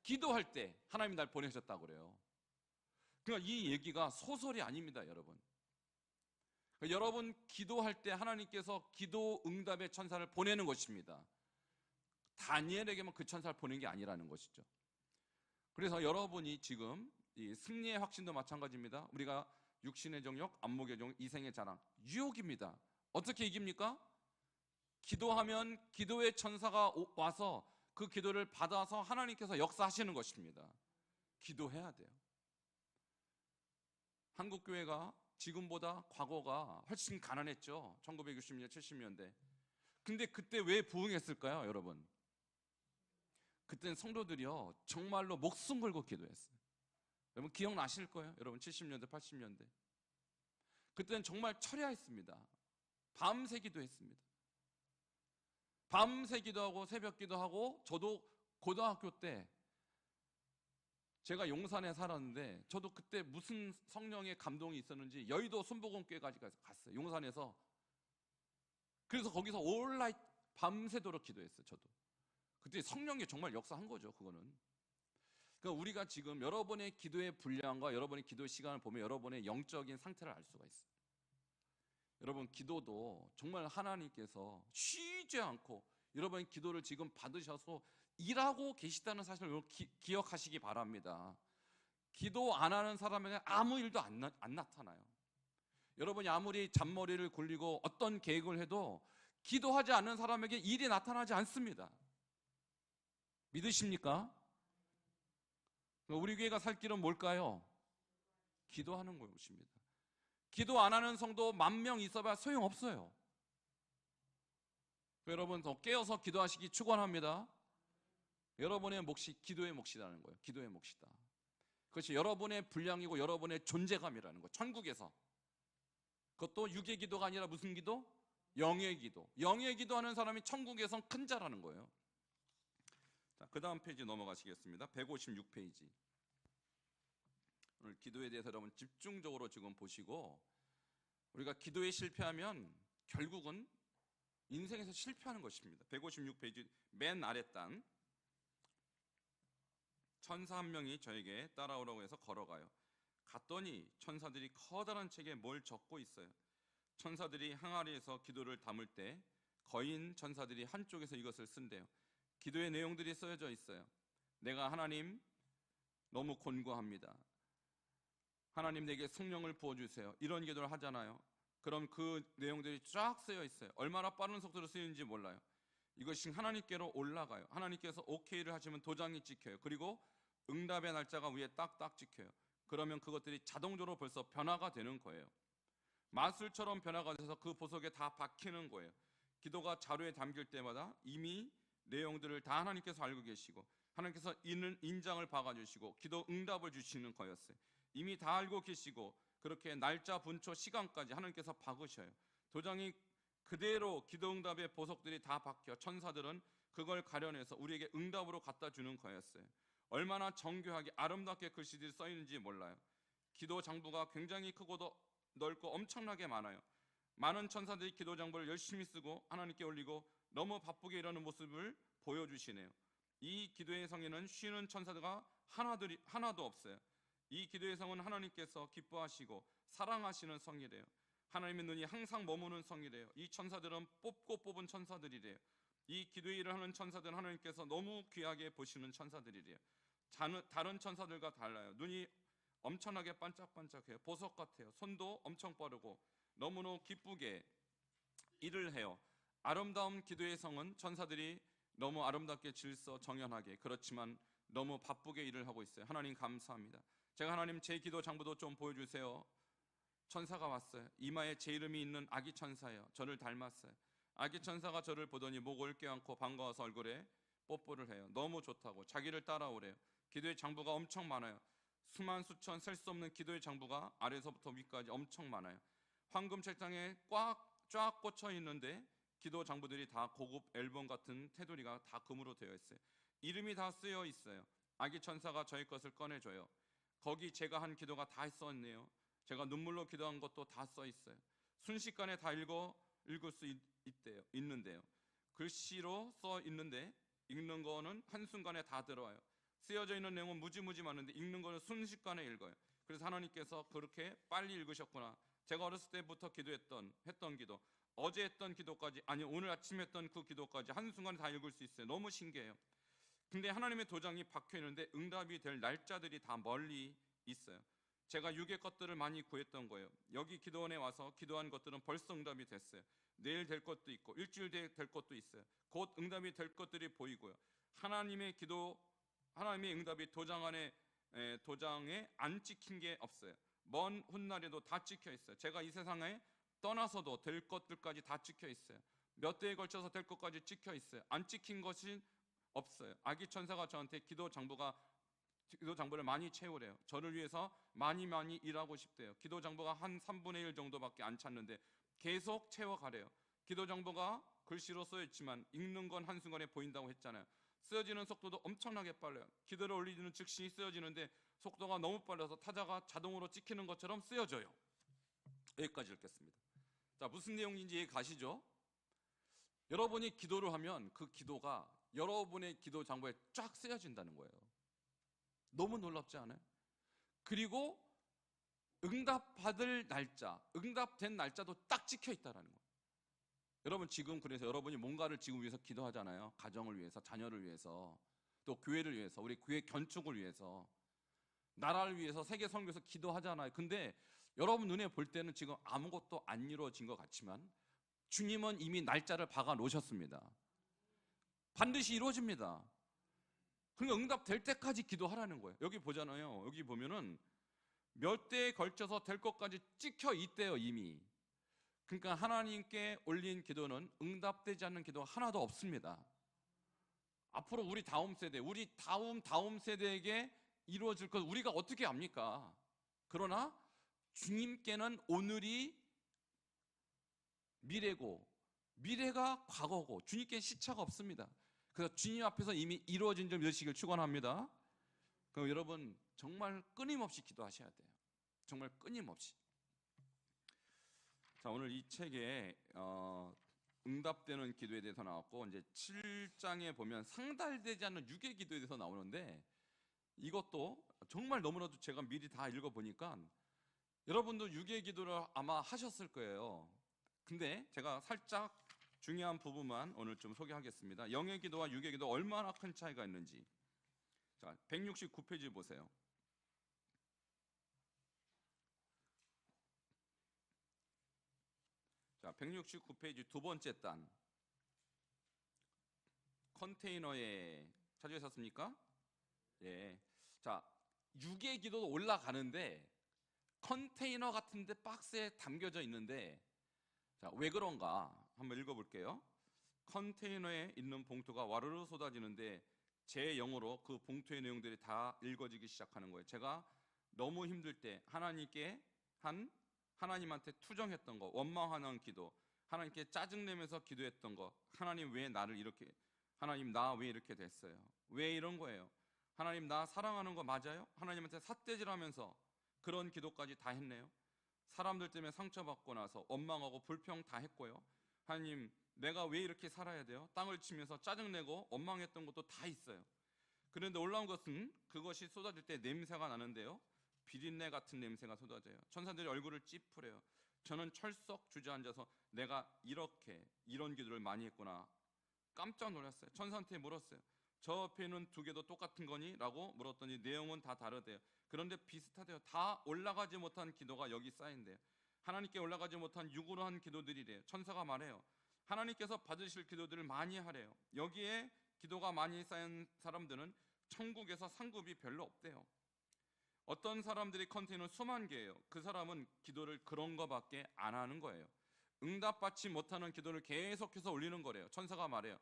기도할 때 하나님이 날 보내셨다고 그래요. 그러니까 이 얘기가 소설이 아닙니다, 여러분. 그러니까 여러분 기도할 때 하나님께서 기도 응답의 천사를 보내는 것입니다. 다니엘에게만 그 천사를 보낸 게 아니라는 것이죠. 그래서 여러분이 지금 이 승리의 확신도 마찬가지입니다. 우리가 육신의 정욕, 안목의 정욕, 이생의 자랑, 유혹입니다. 어떻게 이깁니까? 기도하면 기도의 천사가 와서 그 기도를 받아서 하나님께서 역사하시는 것입니다. 기도해야 돼요. 한국교회가 지금보다 과거가 훨씬 가난했죠. 1960년, 70년대. 근데 그때 왜 부흥했을까요, 여러분? 그때는 성도들이요, 정말로 목숨 걸고 기도했어요. 여러분 기억나실 거예요. 여러분 70년대, 80년대. 그때는 정말 철야했습니다. 밤새 기도했습니다. 밤새 기도하고 새벽 기도하고, 저도 고등학교 때 제가 용산에 살았는데, 저도 그때 무슨 성령의 감동이 있었는지 여의도 순복음교회까지 갔어요. 용산에서. 그래서 거기서 올라이 밤새도록 기도했어요. 저도 그때 성령이 정말 역사한 거죠. 그거는. 그러니까 우리가 지금 여러분의 기도의 분량과 여러분의 기도 시간을 보면 여러분의 영적인 상태를 알 수가 있어요. 여러분 기도도 정말 하나님께서 쉬지 않고 여러분의 기도를 지금 받으셔서 일하고 계시다는 사실을 기억하시기 바랍니다. 기도 안 하는 사람에게 아무 일도 안 나타나요. 여러분이 아무리 잔머리를 굴리고 어떤 계획을 해도 기도하지 않는 사람에게 일이 나타나지 않습니다. 믿으십니까? 우리 교회가 살 길은 뭘까요? 기도하는 것입니다. 기도 안 하는 성도 10,000명 있어봐야 소용없어요. 여러분 더 깨어서 기도하시기 축원합니다. 여러분의 몫이 기도의 몫이라는 거예요. 기도의 몫이다. 그것이 여러분의 분량이고 여러분의 존재감이라는 거예요. 천국에서. 그것도 육의 기도가 아니라 무슨 기도? 영의 기도. 영의 기도하는 사람이 천국에선 큰 자라는 거예요. 자, 그 다음 페이지 넘어가시겠습니다. 156페이지. 오늘 기도에 대해서 여러분 집중적으로 지금 보시고, 우리가 기도에 실패하면 결국은 인생에서 실패하는 것입니다. 156페이지 맨 아랫단. 천사 한 명이 저에게 따라오라고 해서 걸어가요. 갔더니 천사들이 커다란 책에 뭘 적고 있어요. 천사들이 항아리에서 기도를 담을 때 거인 천사들이 한쪽에서 이것을 쓴대요. 기도의 내용들이 써져 있어요. 내가 하나님 너무 곤고합니다. 하나님 내게 성령을 부어주세요. 이런 기도를 하잖아요. 그럼 그 내용들이 쫙 쓰여 있어요. 얼마나 빠른 속도로 쓰이는지 몰라요. 이것이 하나님께로 올라가요. 하나님께서 오케이를 하시면 도장이 찍혀요. 그리고 응답의 날짜가 위에 딱딱 찍혀요. 그러면 그것들이 자동적으로 벌써 변화가 되는 거예요. 마술처럼 변화가 돼서 그 보석에 다 박히는 거예요. 기도가 자료에 담길 때마다 이미 내용들을 다 하나님께서 알고 계시고 하나님께서 인장을 박아주시고 기도 응답을 주시는 거였어요. 이미 다 알고 계시고 그렇게 날짜, 분초, 시간까지 하나님께서 박으셔요. 도장이 그대로 기도 응답의 보석들이 다 박혀 천사들은 그걸 가려내서 우리에게 응답으로 갖다 주는 거였어요. 얼마나 정교하게 아름답게 글씨들이 써 있는지 몰라요. 기도 장부가 굉장히 크고도 넓고 엄청나게 많아요. 많은 천사들이 기도 장부를 열심히 쓰고 하나님께 올리고 너무 바쁘게 일하는 모습을 보여주시네요. 이 기도의 성에는 쉬는 천사가 하나도 없어요. 이 기도의 성은 하나님께서 기뻐하시고 사랑하시는 성이래요. 하나님의 눈이 항상 머무는 성이래요. 이 천사들은 뽑고 뽑은 천사들이래요. 이 기도의 일을 하는 천사들은 하나님께서 너무 귀하게 보시는 천사들이래요. 다른 천사들과 달라요. 눈이 엄청나게 반짝반짝해요. 보석 같아요. 손도 엄청 빠르고 너무너무 기쁘게 일을 해요. 아름다운 기도의 성은 천사들이 너무 아름답게 질서 정연하게, 그렇지만 너무 바쁘게 일을 하고 있어요. 하나님 감사합니다. 제가 하나님 제 기도 장부도 좀 보여주세요. 천사가 왔어요. 이마에 제 이름이 있는 아기 천사예요. 저를 닮았어요. 아기 천사가 저를 보더니 목을 껴안고 반가워서 얼굴에 뽀뽀를 해요. 너무 좋다고 자기를 따라오래요. 기도의 장부가 엄청 많아요. 수만 수천 셀 수 없는 기도의 장부가 아래서부터 위까지 엄청 많아요. 황금 책장에 꽉 꽂혀 있는데 기도 장부들이 다 고급 앨범 같은 테두리가 다 금으로 되어 있어요. 이름이 다 쓰여 있어요. 아기 천사가 저희 것을 꺼내줘요. 거기 제가 한 기도가 다 써 있네요. 제가 눈물로 기도한 것도 다 써 있어요. 순식간에 다 읽을 수 있는데요. 글씨로 써 있는데 읽는 거는 한순간에 다 들어와요. 쓰여져 있는 내용은 무지무지 많은데 읽는 거는 순식간에 읽어요. 그래서 하나님께서 그렇게 빨리 읽으셨구나. 제가 어렸을 때부터 했던 기도, 어제 했던 기도까지, 아니 오늘 아침에 했던 그 기도까지 한순간에 다 읽을 수 있어요. 너무 신기해요. 근데 하나님의 도장이 박혀 있는데 응답이 될 날짜들이 다 멀리 있어요. 제가 육의 것들을 많이 구했던 거예요. 여기 기도원에 와서 기도한 것들은 벌써 응답이 됐어요. 내일 될 것도 있고 일주일 뒤에 될 것도 있어요. 곧 응답이 될 것들이 보이고요. 하나님의 응답이 도장에 안 찍힌 게 없어요. 먼 훗날에도 다 찍혀 있어요. 제가 이 세상에 떠나서도 될 것들까지 다 찍혀 있어요. 몇 대에 걸쳐서 될 것까지 찍혀 있어요. 안 찍힌 것이 없어요. 아기 천사가 저한테 기도 장부를 많이 채우래요. 저를 위해서 많이 일하고 싶대요. 기도 장부가 한 3분의 1 정도밖에 안 찼는데 계속 채워가래요. 기도 장부가 글씨로 써있지만 읽는 건 한순간에 보인다고 했잖아요. 쓰여지는 속도도 엄청나게 빨라요. 기도를 올리는 즉시 쓰여지는데 속도가 너무 빨라서 타자가 자동으로 찍히는 것처럼 쓰여져요. 여기까지 읽겠습니다. 자, 무슨 내용인지 이해 가시죠? 여러분이 기도를 하면 그 기도가 여러분의 기도 장부에 쫙 쓰여진다는 거예요. 너무 놀랍지 않아요? 그리고 응답받을 날짜, 응답된 날짜도 딱 찍혀 있다는 거예요. 여러분 지금 그래서 여러분이 뭔가를 지금 위해서 기도하잖아요. 가정을 위해서, 자녀를 위해서, 또 교회를 위해서, 우리 교회 건축을 위해서, 나라를 위해서, 세계 선교에서 기도하잖아요. 근데 여러분 눈에 볼 때는 지금 아무것도 안 이루어진 것 같지만 주님은 이미 날짜를 박아 놓으셨습니다. 반드시 이루어집니다. 그러니까 응답될 때까지 기도하라는 거예요. 여기 보잖아요. 여기 보면은 몇 대에 걸쳐서 될 것까지 찍혀 있대요, 이미. 그러니까 하나님께 올린 기도는 응답되지 않는 기도가 하나도 없습니다. 앞으로 우리 다음 세대에게 이루어질 것 우리가 어떻게 압니까? 그러나 주님께는 오늘이 미래고 미래가 과거고 주님께는 시차가 없습니다. 그래서 주님 앞에서 이미 이루어진 점 믿으시길 축원합니다. 그럼 여러분 정말 끊임없이 기도하셔야 돼요. 정말 끊임없이. 자, 오늘 이 책에 응답되는 기도에 대해서 나왔고 이제 7장에 보면 상달되지 않는 육의 기도에 대해서 나오는데 이것도 정말 너무나도 제가 미리 다 읽어보니까 여러분도 육의 기도를 아마 하셨을 거예요. 근데 제가 살짝 중요한 부분만 오늘 좀 소개하겠습니다. 영의 기도와 육의 기도 얼마나 큰 차이가 있는지. 자, 169페이지 보세요. 자, 169페이지 두 번째 단. 컨테이너에 찾으셨습니까? 예. 자, 육의 기도도 올라가는데 컨테이너 같은데 박스에 담겨져 있는데 자, 왜 그런가 한번 읽어볼게요. 컨테이너에 있는 봉투가 와르르 쏟아지는데 제 영어로 그 봉투의 내용들이 다 읽어지기 시작하는 거예요. 제가 너무 힘들 때 하나님한테 투정했던 거, 원망하는 기도, 하나님께 짜증내면서 기도했던 거, 하나님 나 왜 이렇게 됐어요? 왜 이런 거예요? 하나님 나 사랑하는 거 맞아요? 하나님한테 삿대질하면서 그런 기도까지 다 했네요. 사람들 때문에 상처받고 나서 원망하고 불평 다 했고요. 하나님 내가 왜 이렇게 살아야 돼요? 땅을 치면서 짜증내고 원망했던 것도 다 있어요. 그런데 놀라운 것은 그것이 쏟아질 때 냄새가 나는데요, 비린내 같은 냄새가 쏟아져요. 천사들이 얼굴을 찌푸려요. 저는 철썩 주저앉아서 내가 이런 기도를 많이 했구나 깜짝 놀랐어요. 천사한테 물었어요. 저 앞에 있는 두 개도 똑같은 거니? 라고 물었더니 내용은 다 다르대요. 그런데 비슷하대요. 다 올라가지 못한 기도가 여기 쌓인대요. 하나님께 올라가지 못한 육으로 한 기도들이래요. 천사가 말해요. 하나님께서 받으실 기도들을 많이 하래요. 여기에 기도가 많이 쌓인 사람들은 천국에서 상급이 별로 없대요. 어떤 사람들이 컨테이너 수만 개예요. 그 사람은 기도를 그런 거밖에 안 하는 거예요. 응답받지 못하는 기도를 계속해서 올리는 거래요. 천사가 말해요.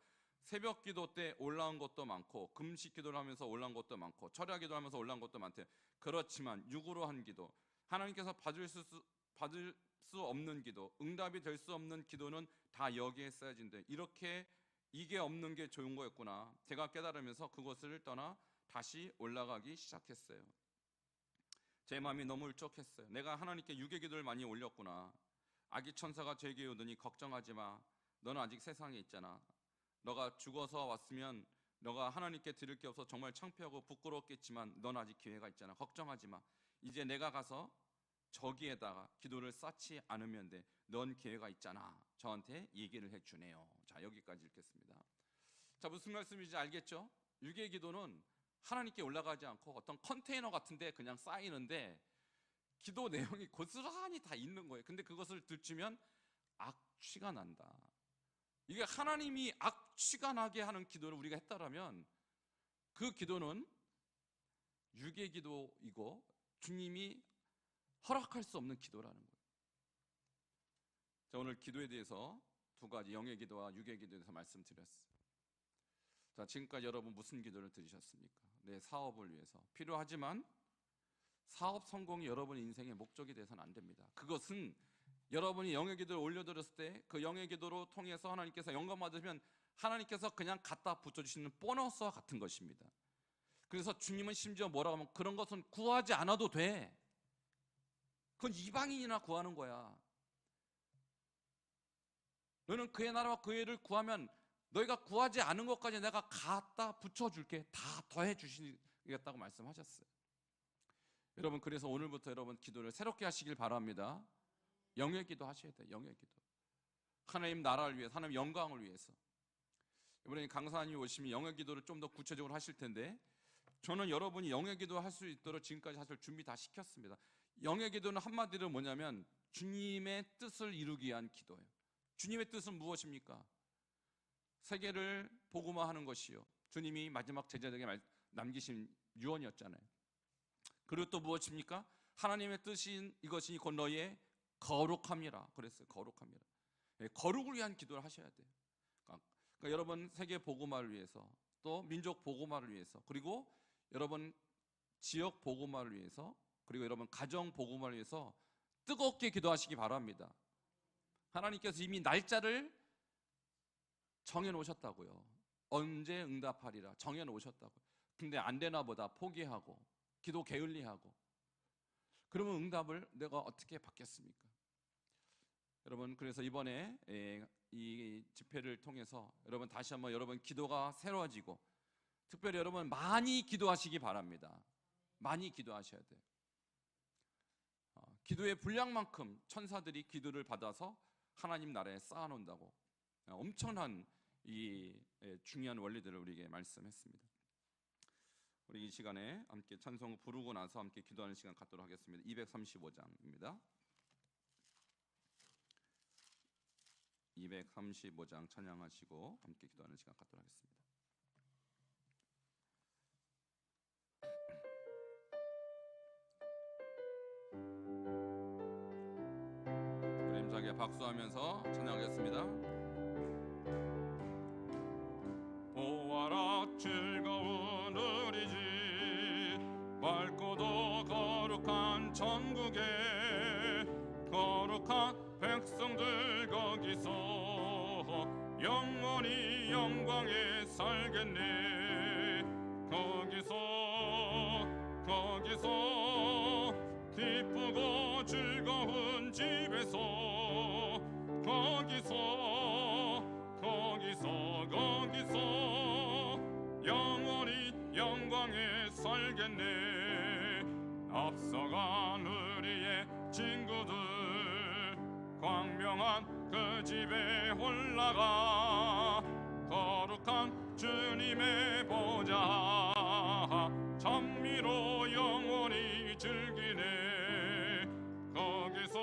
새벽 기도 때 올라온 것도 많고, 금식 기도를 하면서 올라온 것도 많고, 철야 기도를 하면서 올라온 것도 많대요. 그렇지만 육으로 한 기도, 하나님께서 받을 수 없는 기도, 응답이 될 수 없는 기도는 다 여기에 써야진대. 이렇게 이게 없는 게 좋은 거였구나 제가 깨달으면서 그것을 떠나 다시 올라가기 시작했어요. 제 마음이 너무 울적했어요. 내가 하나님께 유괴 기도를 많이 올렸구나. 아기 천사가 제게 오더니 걱정하지 마. 너는 아직 세상에 있잖아. 너가 죽어서 왔으면 너가 하나님께 드릴 게 없어 정말 창피하고 부끄럽겠지만 넌 아직 기회가 있잖아. 걱정하지 마. 이제 내가 가서 저기에다가 기도를 쌓지 않으면 돼. 넌 기회가 있잖아. 저한테 얘기를 해주네요. 자, 여기까지 읽겠습니다. 자, 무슨 말씀인지 알겠죠? 유괴 기도는 하나님께 올라가지 않고 어떤 컨테이너 같은데 그냥 쌓이는데 기도 내용이 고스란히 다 있는 거예요. 근데 그것을 들추면 악취가 난다. 이게 하나님이 악취가 나게 하는 기도를 우리가 했다라면 그 기도는 유괴 기도이고 주님이 허락할 수 없는 기도라는 거예요. 자, 오늘 기도에 대해서 두 가지, 영의 기도와 유괴 기도에 대해서 말씀드렸어요. 자, 지금까지 여러분 무슨 기도를 드리셨습니까? 내 사업을 위해서 필요하지만 사업 성공이 여러분의 인생의 목적이 돼서는 안 됩니다. 그것은 여러분이 영의 기도를 올려드렸을 때 그 영의 기도로 통해서 하나님께서 영감 받으시면 하나님께서 그냥 갖다 붙여주시는 보너스와 같은 것입니다. 그래서 주님은 심지어 뭐라고 하면 그런 것은 구하지 않아도 돼. 그건 이방인이나 구하는 거야. 너는 그의 나라와 그의 의를 구하면 너희가 구하지 않은 것까지 내가 갖다 붙여줄게. 다 더해 주시겠다고 말씀하셨어요. 여러분, 그래서 오늘부터 여러분 기도를 새롭게 하시길 바랍니다. 영의 기도 하셔야 돼요. 영의 기도. 하나님 나라를 위해서, 하나님 영광을 위해서. 이번에 강사님이 오시면 영의 기도를 좀 더 구체적으로 하실 텐데 저는 여러분이 영의 기도 할 수 있도록 지금까지 사실 준비 다 시켰습니다. 영의 기도는 한마디로 뭐냐면 주님의 뜻을 이루기 위한 기도예요. 주님의 뜻은 무엇입니까? 세계를 복음화하는 것이요, 주님이 마지막 제자들에게 남기신 유언이었잖아요. 그리고 또 무엇입니까? 하나님의 뜻인 이것이 곧 너희의 거룩함이라 그랬어요. 거룩함이라. 거룩을 위한 기도를 하셔야 돼요. 그러니까 여러분 세계 복음화를 위해서, 또 민족 복음화를 위해서, 그리고 여러분 지역 복음화를 위해서, 그리고 여러분 가정 복음화를 위해서 뜨겁게 기도하시기 바랍니다. 하나님께서 이미 날짜를 정해놓으셨다고요. 언제 응답하리라 정해놓으셨다고요. 근데 안 되나 보다 포기하고 기도 게을리하고 그러면 응답을 내가 어떻게 받겠습니까? 여러분, 그래서 이번에 이 집회를 통해서 여러분 다시 한번 여러분 기도가 새로워지고 특별히 여러분 많이 기도하시기 바랍니다. 많이 기도하셔야 돼요. 기도의 분량만큼 천사들이 기도를 받아서 하나님 나라에 쌓아놓는다고 엄청난 이 중요한 원리들을 우리에게 말씀했습니다. 우리 이 시간에 함께 찬송 부르고 나서 함께 기도하는 시간 갖도록 하겠습니다. 235장입니다. 235장 찬양하시고 함께 기도하는 시간 갖도록 하겠습니다. 우리 힘차게 박수하면서 찬양하겠습니다. 보아라 즐거운 우리 집 맑고도 거룩한 천국에 거룩한 백성들 거기서 영원히 영광에 살겠네. 거기서 기쁘고 즐거운 집에서 거기서 영원히 영광에 살겠네. 앞서간 우리의 친구들 광명한 그 집에 올라가 거룩한 주님의 보좌 찬미로 영원히 즐기네. 거기서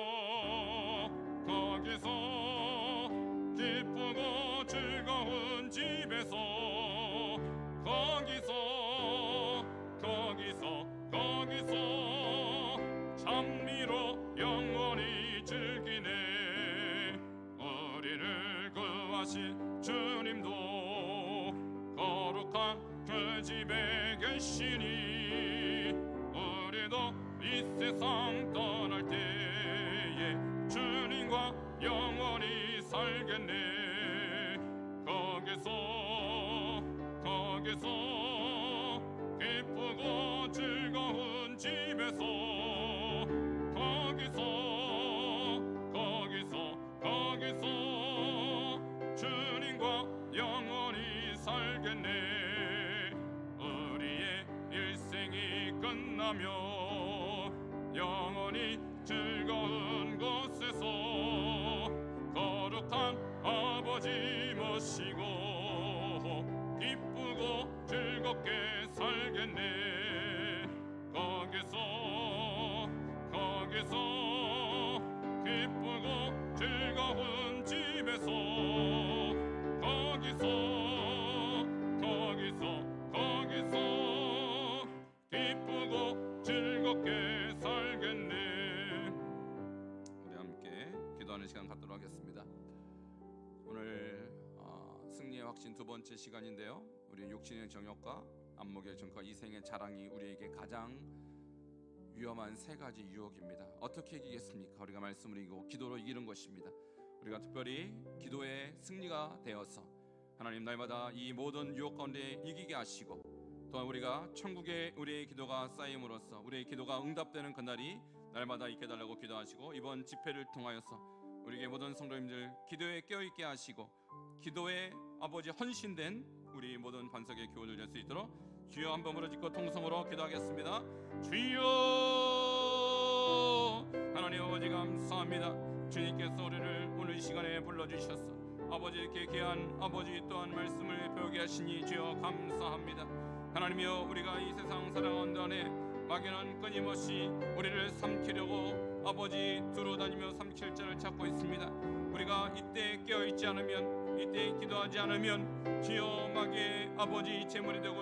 기쁘고 즐거운 집에서 거기서 찬양하며 영원히 즐거운 곳에서 거룩한 아버지 모시고 기쁘고 즐겁게 살겠네. 거기서 기쁘고 즐거운 집에서 거기서 기쁘고 즐겁게 살겠네. 우리 함께 기도하는 시간 갖도록 하겠습니다. 오늘 승리의 확신 두 번째 시간인데요. 우리 육신의 정욕과 안목의 정욕과 이생의 자랑이 우리에게 가장 위험한 세 가지 유혹입니다. 어떻게 이기겠습니까? 우리가 말씀을 이기고 기도로 이기는 것입니다. 우리가 특별히 기도의 승리가 되어서 하나님 날마다 이 모든 유혹 가운데 이기게 하시고, 또한 우리가 천국에 우리의 기도가 쌓임으로써 우리의 기도가 응답되는 그날이 날마다 있게 달라고 기도하시고, 이번 집회를 통하여서 우리에게 모든 성도님들 기도에 깨어있게 하시고 기도에 아버지 헌신된 우리 모든 반석의 교훈을 낼 수 있도록 주여 한 번으로 짓고 통성으로 기도하겠습니다. 주여 하나님 아버지 감사합니다. 주님께서 우리를 오늘 이 시간에 불러주셨어 아버지 이렇게 귀한 아버지 또한 말씀을 배우게 하시니 주여 감사합니다. 하나님이여 우리가 이 세상 살아가는 안에 마귀는 끊임없이 우리를 삼키려고 아버지 두루다니며 삼킬 자를 찾고 있습니다. 우리가 이때 깨어있지 않으면 이때 기도하지 않으면 주여 마귀의 아버지 제물이 되고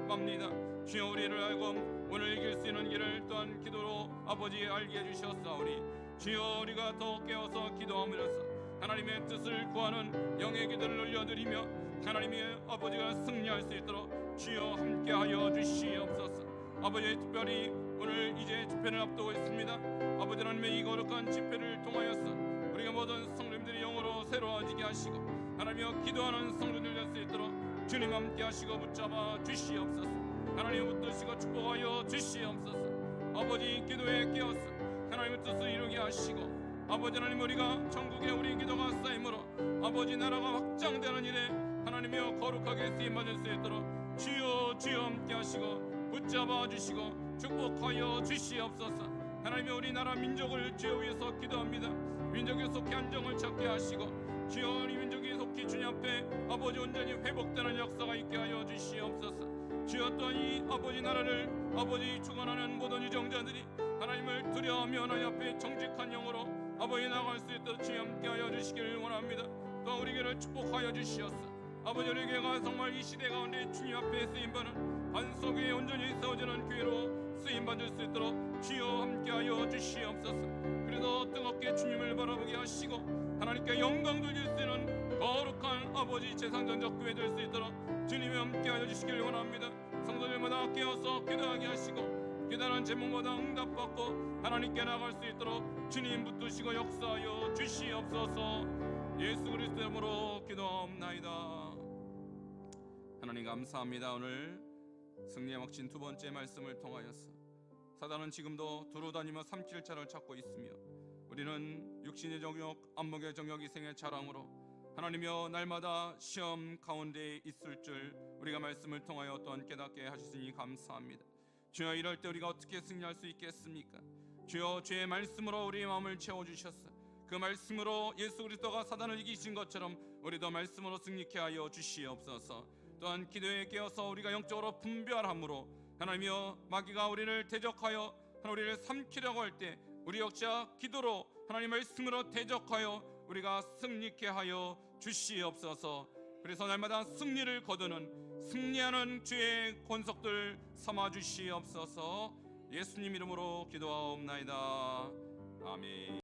맙니다. 주여 우리를 알고 오늘 이길 수 있는 길을 또한 기도로 아버지 알게 해주셨사오니 주여 우리가 더 깨어서 기도함으로써 하나님의 뜻을 구하는 영의 기도를 올려드리며 하나님의 아버지가 승리할 수 있도록 주여 함께하여 주시옵소서. 아버지 특별히 오늘 이제 집회를 앞두고 있습니다. 아버지 하나님의 이 거룩한 집회를 통하여서 우리가 모든 성도님들이 영으로 새로워지게 하시고 하나님이여 기도하는 성도들 될 수 있도록 주님 함께 하시고 붙잡아 주시옵소서. 하나님 붙드시고 축복하여 주시옵소서. 아버지 기도에 깨어서 하나님의 뜻을 이루게 하시고 아버지 하나님 우리가 천국에 우리 기도가 쌓임으로 아버지 나라가 확장되는 일에 하나님이여 거룩하게 쓰임받을 수 있도록 주여 함께 하시고 붙잡아 주시고 축복하여 주시옵소서. 하나님이 우리나라 민족을 주여 위해서 기도합니다. 민족에 속히 안정을 찾게 하시고 주여 우리 민족이 속히 주님 앞에 아버지 온전히 회복되는 역사가 있게 하여 주시옵소서. 주여 또한 이 아버지 나라를 아버지 주관하는 모든 유정자들이 하나님을 두려워하며 하나님 앞에 정직한 영으로 아버지 나아갈 수 있도록 주님 함께 하여 주시기를 원합니다. 또한 우리에게를 축복하여 주시옵소서. 아버지 우리에게가 정말 이 시대 가운데 주님 앞에 쓰임받는 반석 위에 온전히 세워지는 교회로 쓰임받을 수 있도록 주여 함께하여 주시옵소서. 그래서 뜨겁게 주님을 바라보게 하시고 하나님께 영광 돌릴 수 있는 거룩한 아버지 재상전적 교회 될 수 있도록 주님이 함께하여 주시길 원합니다. 성도들마다 깨어서 기도하게 하시고 기도하는 제목마다 응답받고 하나님께 나아갈 수 있도록 주님 붙드시고 역사하여 주시옵소서. 예수 그리스도 이름으로 기도하옵나이다. 하나님 감사합니다. 오늘 승리의 확신 두 번째 말씀을 통하여서 사단은 지금도 두루다니며 삼킬 자를 찾고 있으며 우리는 육신의 정욕, 안목의 정욕, 이생의 자랑으로 하나님이여 날마다 시험 가운데 있을 줄 우리가 말씀을 통하여 또한 깨닫게 하시니 감사합니다. 주여 이럴 때 우리가 어떻게 승리할 수 있겠습니까? 주여 주의 말씀으로 우리의 마음을 채워주셨어. 그 말씀으로 예수 그리스도가 사단을 이기신 것처럼 우리도 말씀으로 승리케 하여 주시옵소서. 또한 기도에 깨어서 우리가 영적으로 분별함으로 하나님이여 마귀가 우리를 대적하여 우리를 삼키려고 할 때 우리 역시 기도로 하나님 말씀으로 대적하여 우리가 승리케 하여 주시옵소서. 그래서 날마다 승리를 거두는 승리하는 주의 권속들 삼아 주시옵소서. 예수님 이름으로 기도하옵나이다. 아멘.